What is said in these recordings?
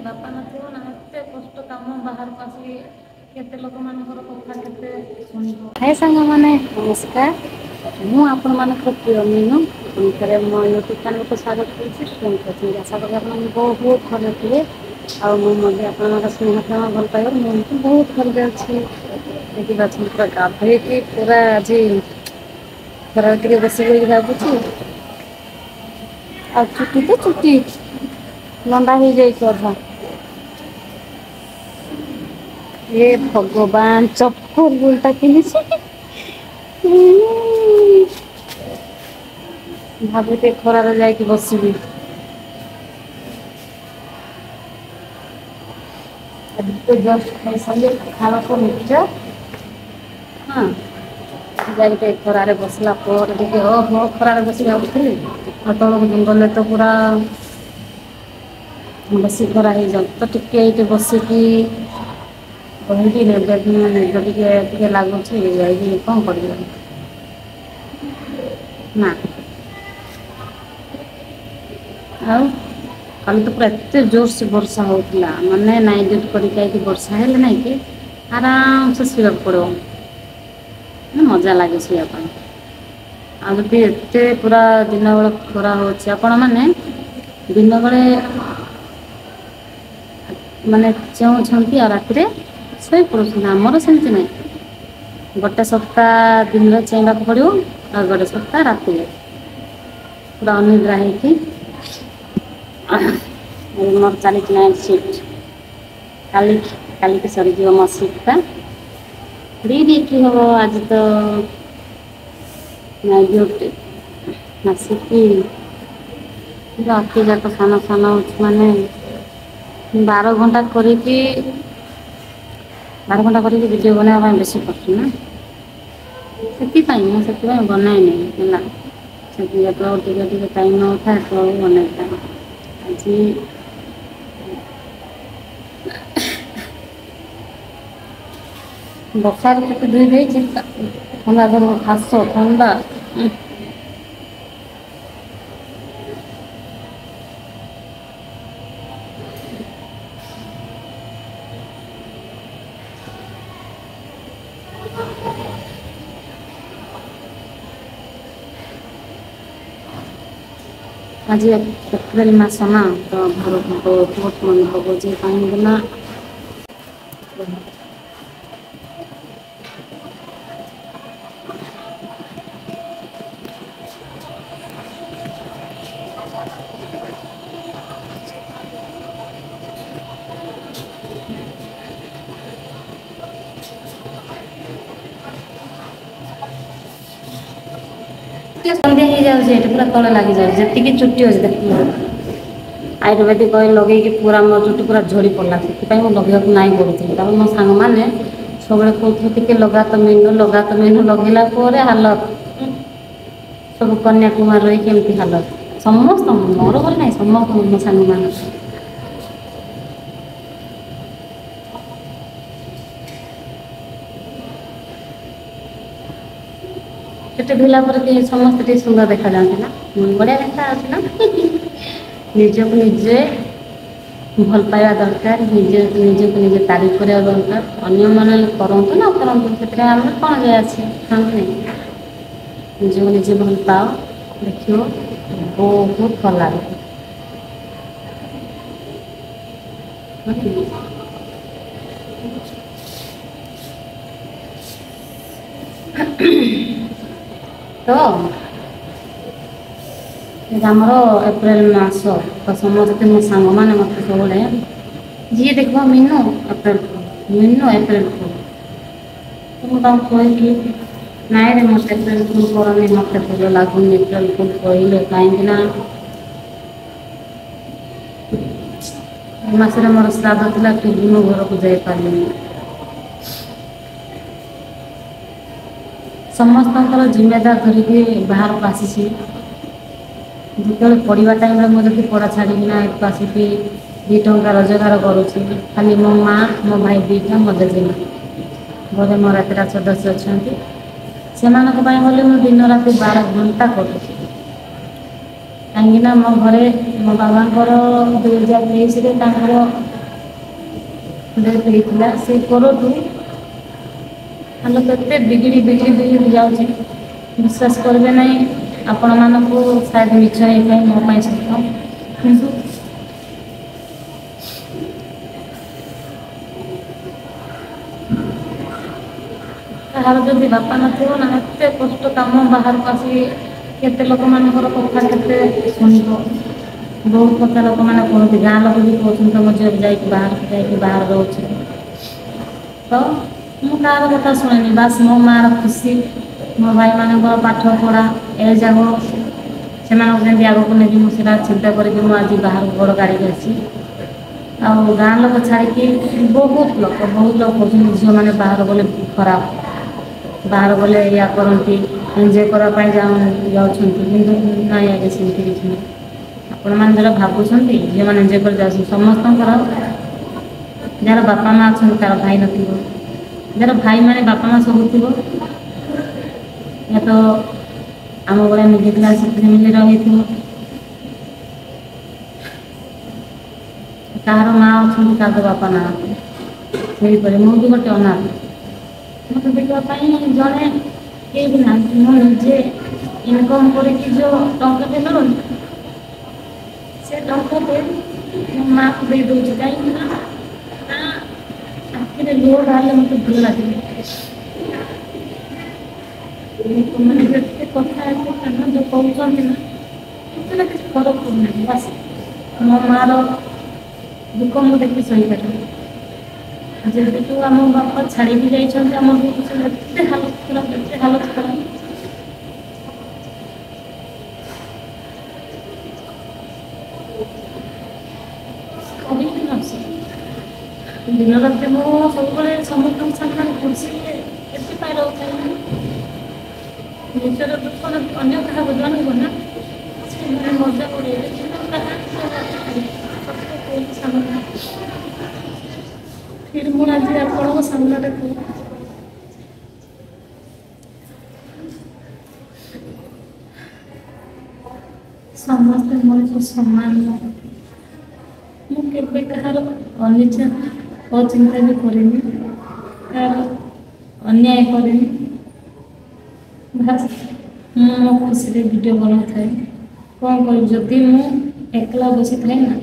ବାପା ନଥିବ ନା ଏତେ କଷ୍ଟ କାମ ବାହାରକୁ ଆସିକି କେତେ ଲୋକମାନଙ୍କର କଥା କେତେ ଶୁଣିବ। ହାଏ ସାଙ୍ଗମାନେ ନମସ୍କାର। ମୁଁ ଆପଣମାନଙ୍କର ପ୍ରିୟ ମିନୁ ଥରେ ମୋ ୟୁଟ୍ୟୁବ୍ ଚ୍ୟାନେଲକୁ ସ୍ୱାଗତ କରୁଛି। ଶୁଣିଛନ୍ତି ଆଶା କরি ଆପଣ ବହୁତ ଭଲ ଥିବେ। ଆଉ ମୁଁ ମଧ୍ୟ ଆପଣଙ୍କର ସ୍ନେହ ପ୍ରେମ ଭଲ ପାଇବାରୁ ମୁଁ ବି ବହୁତ ଭଲରେ ଅଛି। ଦେଖିପାରୁଛନ୍ତି ପୁରା ଗାଧେଇକି ପୁରା ଆଜି ଖରାରେ ଟିକେ ବସିବି ବୋଲି ଭାବୁଛି। ଆଉ ଚୁଟି ତ ଚୁଟି ଲଣ୍ଡା ହେଇଯାଇଛି ଅଧା। ହେ ଭଗବାନ ଚପଲ ଭୁଲଟା ପିନ୍ଧିଛି। ଭାବୁଛି ଏ ଖରାରେ ଯାଇକି ବସିବି। ଏବେ ତ ଜଷ୍ଟ ଖାଇସାରିଲି ପଖାଳକୁ ମିକ୍ସଚର। ହଁ ଯାଇକି ଟିକେ ଖରାରେ ବସିଲା ପରେ ଟିକେ ଓହୋ ଖରାରେ ବସିବି ଭାବୁଥିଲି। ଆଉ ତଳକୁ ଗଲେ ତ ପୁରା ବେଶୀ ଖରା ହେଇଯାଉଛି ତ ଟିକେ ଏଇଠି ବସିକି କହିକି ନିଦ ଟିକେ ଲାଗୁଛି ଯାଇକି କଣ କରିବି ଆଉ। ନା। ଆଉ କାଲି ତ ପୁରା ଏତେ ଜୋରସେ ବର୍ଷା ହଉଥିଲା ମାନେ ନାଇଟ୍ ଡ୍ୟୁଟି କରିକି ଆଇକି ବର୍ଷା ହେଲେ ନାଇଁ କି ଆରାମସେ ଶୋଇବାକୁ ପଡ଼ିବ ମଜା ଲାଗେ ଶୋଇବା ପାଇଁ। ଆଉ ଯଦି ଏତେ ପୁରା ଦିନ ବେଳେ ଖରା ହଉଛି ଆପଣ ମାନେ ଦିନ ବେଳେ ମାନେ ଚେଉଁଛନ୍ତି ଆଉ ରାତିରେ ଶୋଇପଡୁଛନ୍ତି ଆମର ସେମିତି ନାହିଁ। ଗୋଟେ ସପ୍ତାହ ଦିନରେ ଚେଇଁବାକୁ ପଡ଼ିବ ଆଉ ଗୋଟେ ସପ୍ତାହ ରାତିରେ। ପୁରା ଅନିଦ୍ରା ହେଇକି ମୋର ଚାଲିଛି ନାଇଟ୍ ସିଫ୍ଟ। କାଲିକି ସରିଯିବ ମୋ ସିଫ୍ଟଟା। ହବ ଆଜି ତ ନାଇଟ୍ ଡ୍ୟୁଟି ଆସିକି ରାତି ଯାକ ସାନ ହଉଛି ମାନେ 12 ଘଣ୍ଟା କରିକି 12 ଘଣ୍ଟା କରିକି ଭିଡ଼ିଓ ବନେଇବା ପାଇଁ ବେଶୀ କଷ୍ଟ ନା। ସେଥିପାଇଁ ମୁଁ ବନାଏନି ହେଲା। ଯେତେବେଳେ ଟିକେ ଟିକେ ଟାଇମ୍ ନଉଥାଏ ସେତେବେଳେ ବନେଇଥାଏ ଆଜି ବର୍ଷାରେ କେତେ ଧୋଇ ଦେଇଛି ଥଣ୍ଡା ଧରିବ ଖାସ ଥଣ୍ଡା। ଆଜି ଏପ୍ରିଲ ମାସ ନା ତ ଘରକୁ ବହୁତ ମନେ ପକଉଛି କାହିଁକି ନା ଟିକେ ସନ୍ଧ୍ୟା ହେଇଯାଉଛି ଏଠି ପୁରା ତଳେ ଲାଗିଯାଉଛି ଯେତିକି ଚୁଟି ଅଛି ଆୟୁର୍ବେଦିକ ଅଏଲ ଲଗେଇକି ପୁରା ମୋ ଚୁଟି ପୁରା ଝଡ଼ି ପଡ଼ିଲା ସେଥିପାଇଁ ମୁଁ ଲଗେଇବାକୁ ନାଇଁ କରୁଥିଲି ତାପରେ ମୋ ସାଙ୍ଗମାନେ ସବୁବେଳେ କହୁଥିଲେ ଟିକେ ଲଗା ତ ମିନୁ ଲଗେଇଲା ପରେ ହାଲତ ସବୁ କନ୍ୟାକୁମାରୀ ରହିକି ଏମିତି ହାଲତ ସମସ୍ତଙ୍କୁ ମୋର ବୋଲି ନାହିଁ ସମସ୍ତଙ୍କୁ ମୋ ସାଙ୍ଗମାନଙ୍କୁ। ଚୁଟି ଧୋଇଲା ପରେ ଟିକେ ସମସ୍ତେ ଟିକେ ସୁନ୍ଦର ଦେଖାଯାଆନ୍ତି ନା ବଢ଼ିଆ ଦେଖାଯାଉଛି ନା। ନିଜକୁ ନିଜେ ଭଲ ପାଇବା ଦରକାର ନିଜକୁ ନିଜେ ତାରିଫ କରିବା ଦରକାର ଅନ୍ୟମାନେ କରନ୍ତୁ ନ କରନ୍ତୁ ସେଥିରେ ଆମର କଣ ଯାଏ ଆସେ ହଁ କି ନାହିଁ। ନିଜକୁ ନିଜେ ଭଲ ପାଅ ଦେଖିବ ବହୁତ ଭଲ ଲାଗେ। ତ ଏଇଟା ଆମର ଏପ୍ରିଲ ମାସ ତ ସମସ୍ତେ ମୋ ସାଙ୍ଗମାନେ ମୋତେ ସବୁବେଳେ ଯିଏ ଦେଖିବ ମିନୁ ଏପ୍ରିଲ ଫୁଲ୍ ମିନୁ ଏପ୍ରିଲ ଫୁଲ୍। ମୁଁ ତାଙ୍କୁ କହିଲି ନାଇଁରେ ମୋତେ ଏପ୍ରିଲ ଫୁଲ୍ କରନି ମୋତେ ଭଲ ଲାଗୁନି ଏପ୍ରିଲ ଫୁଲ୍ କହିଲେ କାହିଁକି ନା ଏ ମାସରେ ମୋର ଶ୍ରାଦ୍ଧ ଥିଲା ଫିରବି ମୁଁ ଘରକୁ ଯାଇପାରିଲିନି। ସମସ୍ତଙ୍କର ଜିମେଦାର ଧରିକି ବାହାରକୁ ଆସିଛି। ଯେତେବେଳେ ପଢ଼ିବା ଟାଇମରେ ମୁଁ ଯଦି ପଢ଼ା ଛାଡ଼ିକିନା ଏଠୁ ଆସିକି 2 ଟଙ୍କା ରୋଜଗାର କରୁଛି ଖାଲି ମୋ ମା ମୋ ଭାଇ ଦୁଇଟା ମୋ ଜେଜେମା। ଘରେ ମୋ ରାତିଟା ସଦସ୍ୟ ଅଛନ୍ତି। ସେମାନଙ୍କ ପାଇଁ ବୋଲି ମୁଁ ଦିନ ରାତି 12 ଘଣ୍ଟା କରୁଛି। କାହିଁକିନା ମୋ ଘରେ ମୋ ବାବାଙ୍କର 2023ରେ ତାଙ୍କର ଡେଥ୍ ହେଇଥିଲା। ସେ ପରଠୁ ହାଲତ ଏତେ ବିଗିଡ଼ି ଯାଉଛି, ବିଶ୍ୱାସ କରିବେ ନାହିଁ। ଆପଣମାନଙ୍କୁ ସାୟଦ ମିଛ ହେଇଥାଏ, ମୋ ପାଇଁ ସତ, କିନ୍ତୁ କାହାର ଯଦି ବାପା ନଥିବ ନା, ଏତେ କଷ୍ଟ କାମ ବାହାରକୁ ଆସିକି କେତେ ଲୋକମାନଙ୍କର କଥା କେତେ ଶୁଣିବ। ବହୁତ କଥା ଲୋକମାନେ କୁହନ୍ତି, ଗାଁ ଲୋକ ବି କହୁଛନ୍ତି ତମ ଝିଅ ଯାଇକି ବାହାରେ ରହୁଛି। ତ ମୁଁ କାହାର କଥା ଶୁଣେନି, ବାସ୍ ମୋ ମାଆର ଖୁସି, ମୋ ଭାଇମାନଙ୍କର ପାଠ ପଢ଼ା, ଏ ଯାକ ସେମାନଙ୍କୁ ଯେମିତି ଆଗକୁ ନେବି, ମୁଁ ସେଇଟା ଚିନ୍ତା କରିକି ମୁଁ ଆଜି ବାହାରକୁ ବଡ଼ ଗାଡ଼ିରେ ଆସିଛି। ଆଉ ଗାଁ ଲୋକ ଛାଡ଼ିକି ବହୁତ ଲୋକ କହୁଛନ୍ତି ଝିଅମାନେ ବାହାର ଗଲେ ଖରାପ, ବାହାର ଗଲେ ଏଇଆ କରନ୍ତି, ଏନ୍ଜୟ କରିବା ପାଇଁ ଯାଉଛନ୍ତି, କିନ୍ତୁ ନାଇଁ ଆଜ୍ଞା, ସେମିତି କିଛି ନାହିଁ। ଆପଣମାନେ ଯେଉଁଟା ଭାବୁଛନ୍ତି ଝିଅମାନେ ଏନ୍ଜୟ କରି ଯାଉଛନ୍ତି, ସମସ୍ତଙ୍କର ଯାହାର ବାପା ମା ଅଛନ୍ତି ତାର ଭାଇ ନଥିବ, ଯାହାର ଭାଇମାନେ ବାପା ମା ସବୁ ଥିବ, ଏ ତ ଆମ ଭଳିଆ ମିଡ଼ିଲ୍ କ୍ଲାସ୍ ଫ୍ୟାମିଲିର ହେଇଥିବ। କାହାର ମା ଅଛନ୍ତି, କାହାର ବାପା ନାହାନ୍ତି। ସେହିପରି ମୁଁ ବି ଗୋଟେ ଅନାଥ। ମୋତେ ଦେଖିବା ପାଇଁ ଜଣେ କେହି ବି ନାହାନ୍ତି। ମୁଁ ନିଜେ ଇନକମ୍ କରିକି ଯେଉଁ ଟଙ୍କାଟେ ମିଳୁନି, ସେ ଟଙ୍କାଟେ ମୋ ମାଆକୁ ଦେଇ ଦେଉଛି। କାହିଁକିନା ତା ଆଖିରେ ଲୁହ ବାହାରିଲେ ମୋତେ ଭଲ ଲାଗିବ। ଲୋକମାନେ ଯେତେ କଥା ଏତେ କାନ ଯେଉଁ କହୁଛନ୍ତି ନା, ସେଥିରେ କିଛି ଫରକ ପଡ଼ୁନାହିଁ। ବାସ୍ ମୋ ମାଆର ଦୁଃଖ ମୁଁ ଦେଖି ସହିପାରିବି। ଯେବେଠୁ ଆମ ବାପା ଛାଡ଼ିକି ଯାଇଛନ୍ତି, ଆମ ଏତେ ହାଲତ ଖରାପ। କହିବି ନ ସରେ। ଦିନ ରାତି ମୁଁ ସବୁବେଳେ ସମସ୍ତଙ୍କ ସାମ୍ନାରେ ଖୁସି କେତେ ପାଇଁ ରହୁଥାଏ। ନିଜର ଦୁଃଖ ଅନ୍ୟ କାହାକୁ ଜଣେଇବ ନା, ସେମାନେ ମଜା ଉଡ଼େଇବେ, ଫିର୍ ମୁଁ ଆଜି ଆପଣଙ୍କ ସାମ୍ନାରେ କହୁଛି, ସମସ୍ତେ ମଣିଷ ସମାନ ନୁହଁ। ମୁଁ କେବେ କାହାର ଅଚିନ୍ତା ବି କରିନି, କାହାର ଅନ୍ୟାୟ କରିନି। ମୁଁ ମୋ ଖୁସିରେ ଭିଡ଼ିଓ ବନାଉଥାଏ। କ'ଣ କରିବି, ଯଦି ମୁଁ ଏକଲା ବସିଥାଏ ନା,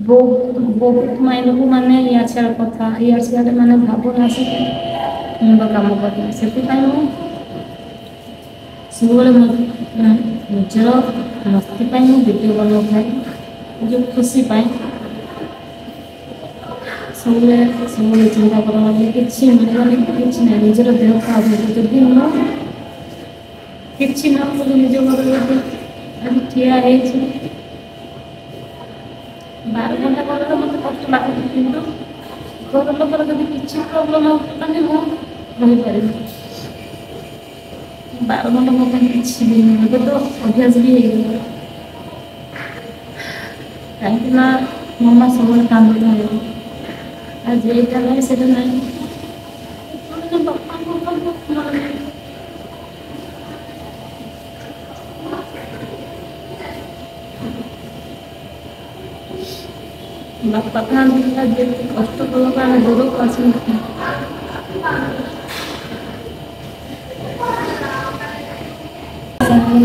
ବହୁତ ମାଇଣ୍ଡକୁ ମାନେ ଇଆଡ଼େ ସିଆଡ଼େ କଥା, ଇଆଡ଼େ ସିଆଡ଼େ ମାନେ ଭାବନା ଆସିକି ମୁଣ୍ଡ କାମ କରେ। ସେଥିପାଇଁ ମୁଁ ସବୁବେଳେ ନିଜର ମସ୍ତି ପାଇଁ ମୁଁ ଭିଡ଼ିଓ ବନାଉଥାଏ, ଯେଉଁ ଖୁସି ପାଇଁ। ସବୁବେଳେ ଚିନ୍ତା କରନ୍ତି କିଛି ମିଳିବନି, କିଛି ନାହିଁ, ନିଜର ଦେହ ଖରାପ ହେବ। ଯଦି ମୁଁ କିଛି ନ କଲି, ନିଜ ଘରେ ଯଦି ଆଜି ଠିଆ ହେଇଛି 12 ଘଣ୍ଟା ପରେ ମୋତେ କଷ୍ଟ ଲାଗୁଛି, କିନ୍ତୁ ଘର ଲୋକର ଯଦି କିଛି ପ୍ରୋବ୍ଲେମ୍ ହେବ ତାହେଲେ ମୁଁ ରହିପାରିବି। 12 ଘଣ୍ଟା ମୋ ପାଇଁ କିଛି ବି ନୁହେଁ। ଏବେ ତ ଅଭ୍ୟାସ ବି ହେଇଗଲା, କାହିଁକି ନା ମୋ ମା ସବୁବେଳେ କାନ୍ଦୁଥାଏ, ଆଜି ଏଇଟା ନାହିଁ ସେଇଟା ନାହିଁ। ବାପା ଥାଆନ୍ତି, ଯେତେ କଷ୍ଟ କଲା ଆମେ ଦୂରକୁ ଆସନ୍ତି।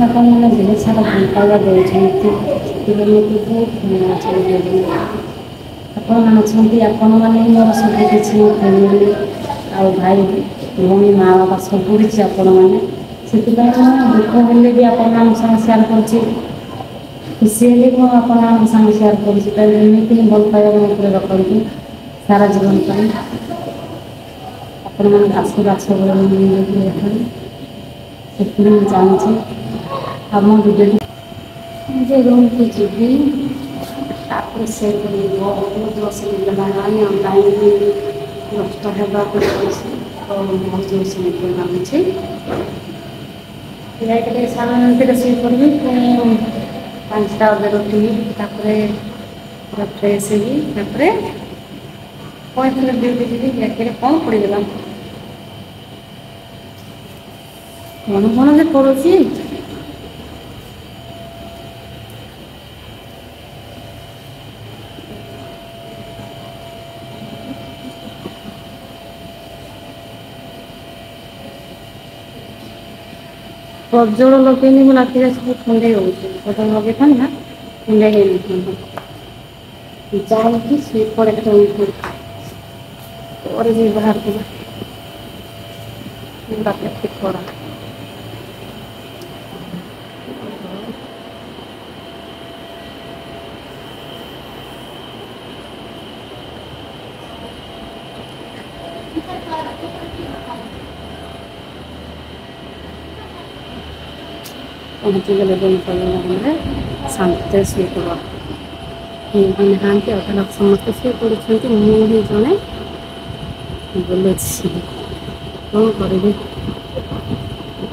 ଆପଣମାନେ ବହୁତ ସାରା ଭଲ ପାଇବା ଦେଉଛନ୍ତି, ସେଥିପାଇଁ ମୋତେ ବହୁତ ଭଲ ଅଛନ୍ତି। ଆପଣମାନେ ଅଛନ୍ତି, ଆପଣମାନେ ମୋର ସବୁ କିଛି, ମୋ ଫ୍ୟାମିଲି ଆଉ ଭାଇ ଭଉଣୀ ମା' ବାପା ସବୁ କିଛି ଆପଣମାନେ। ସେଥିପାଇଁ ମୁଁ ଦୁଃଖ ହେଲେ ବି ଆପଣମାନଙ୍କ ସାଙ୍ଗେ ସେୟାର କରୁଛି, ଖୁସି ହେଲେ ମୁଁ ଆପଣମାନଙ୍କ ସାଙ୍ଗେ ସେୟାର କରୁଛି। ତାହେଲେ ଏମିତି ହିଁ ଭଲ ପାଇବା ମୋ ଉପରେ ରଖନ୍ତୁ ସାରା ଜୀବନ ପାଇଁ। ଆପଣମାନଙ୍କ ଆଶୀର୍ବାଦ ସବୁବେଳେ ମୋ ଉପରେ ରଖନ୍ତୁ, ସେଥିପାଇଁ ମୁଁ ଚାହୁଁଛି ଆମ ଭିଡ଼ିଓଟି ଯେ ରୁମ୍କୁ ଯିବି, ତାପରେ ସେ ବହୁତ ଅସୁବିଧା ହେଲାଣି, କାହିଁକି ନଷ୍ଟ ହେବାକୁ ଯାଉଛି, ବହୁତ ଅସୁବିଧା ଲାଗୁଛି। ଯାଇକି ସାଢ଼େ 9ରେ ଶୋଇପଡ଼ିବି, ପୁଣି 5ଟା ଅଧେ ଉଠିବି, ତାପରେ ଫ୍ରେଶ୍ ହେବି, ତାପରେ ପୁଣି ଡ୍ୟୁଟି ଯିବି। ରାତିରେ କ'ଣ ପଡ଼ିଗଲା, କ'ଣ ଯେ ପଡ଼ୁଛି। ପ୍ରଜ୍ୱଳ ଲଗେଇନି ମୁଁ ରାତିରେ ସବୁ କୁଣ୍ଡେଇ ହଉଛି ସକାଳୁ ଲଗେଇଥାନ୍ତି ନା କୁଣ୍ଡେଇ ହେଇନଥାନ୍ତା ଯାଇକି ଶୋଇପଡ଼େ ପରେ ଯିବି ବାହାରକୁ ରାତି ଖରା ପହଞ୍ଚିଗଲେ ବେଣୁରେ ଶାନ୍ତିରେ ଶୋଇପଡ଼ ମାନେ ନାହାନ୍ତି ଅଧା ଲୋକ ସମସ୍ତେ ଶୋଇ ପଡ଼ୁଛନ୍ତି ମୁଁ ହିଁ ଜଣେ ବୁଲୁଛି କ'ଣ କରିବି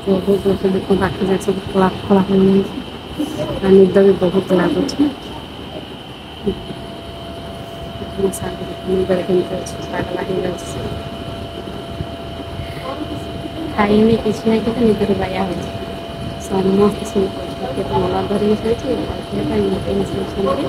ବହୁତ ଲୋକ ବାକି ଯାକ ସବୁ ଖୋଳା ଖୋଳା ହେଇଯାଇଛି ଆଉ ନିଦ ବି ବହୁତ ଲାଗୁଛି ନିଦରେ କେମିତି ଅଛି ପାଗଲା ହେଇଯାଉଛି ଖାଇନି କିଛି ନାହିଁ କିନ୍ତୁ ନିଦରେ ବାୟା ହେଉଛି ସମସ୍ତେ ଶୋଇପଡ଼ୁଛନ୍ତି କେତେ ମଲା ଧରିକି ଶୋଇଛି ପାଇଁ ଶୋଇଛନ୍ତି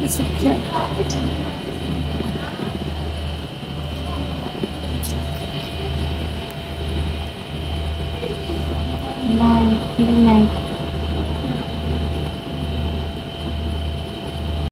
ଶିକ୍ଷା ନାଇଁ